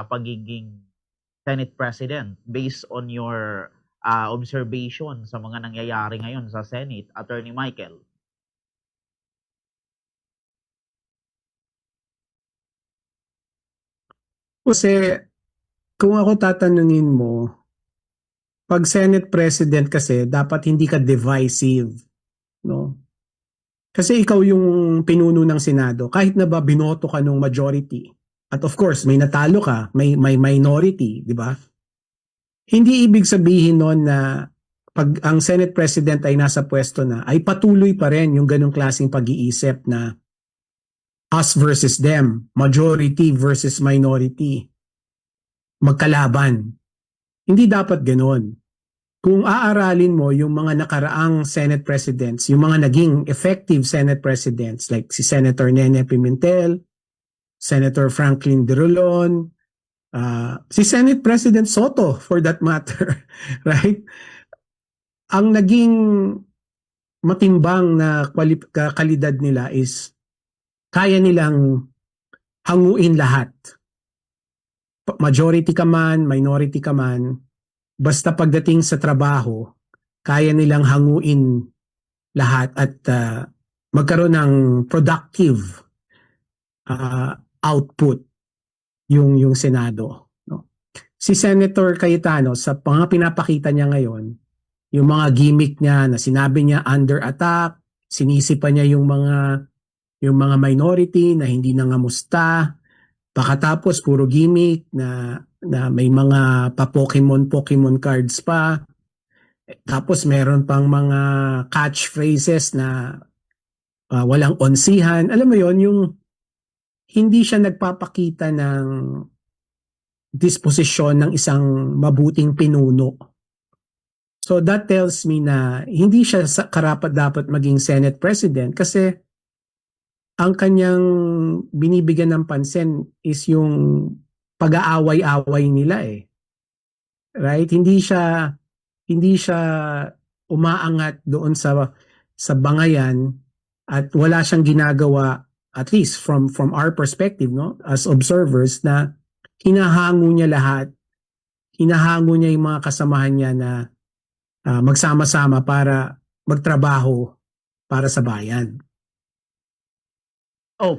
pagiging Senate President based on your observation sa mga nangyayari ngayon sa Senate, Attorney Michael? Kasi kung ako tatanungin mo, pag Senate President kasi dapat hindi ka divisive, no? Kasi ikaw yung pinuno ng Senado, kahit na ba binoto ka ng majority. At of course, may natalo ka, may minority, di ba? Hindi ibig sabihin noon na pag ang Senate President ay nasa pwesto na, ay patuloy pa rin yung ganong klaseng pag-iisip na us versus them, majority versus minority, magkalaban. Hindi dapat ganon. Kung aaralin mo yung mga nakaraang Senate Presidents, yung mga naging effective Senate Presidents like si Senator Nene Pimentel, Senator Franklin De Rolon, si Senate President Soto for that matter, right? Ang naging matimbang na kalidad nila is kaya nilang hanguin lahat. Majority ka man, minority ka man, basta pagdating sa trabaho, kaya nilang hanguin lahat at magkaroon ng productive output yung Senado. No? Si Senator Cayetano, sa mga pinapakita niya ngayon, yung mga gimmick niya na sinabi niya under attack, sinisipa niya yung mga minority na hindi nangamusta, pagkatapos puro gimmick na may mga pa-Pokemon cards pa. Tapos meron pang mga catchphrases na walang onsihan. Alam mo yon, yung hindi siya nagpapakita ng disposisyon ng isang mabuting pinuno. So that tells me na hindi siya karapat-dapat maging Senate President kasi ang kanyang binibigyan ng pansin is yung pag-aaway-away nila eh. Right? Hindi siya umaangat doon sa bangayan at wala siyang ginagawa, at least from our perspective, no, as observers, na hinahango niya lahat, hinahango niya yung mga kasamahan niya na magsama-sama para magtrabaho para sa bayan.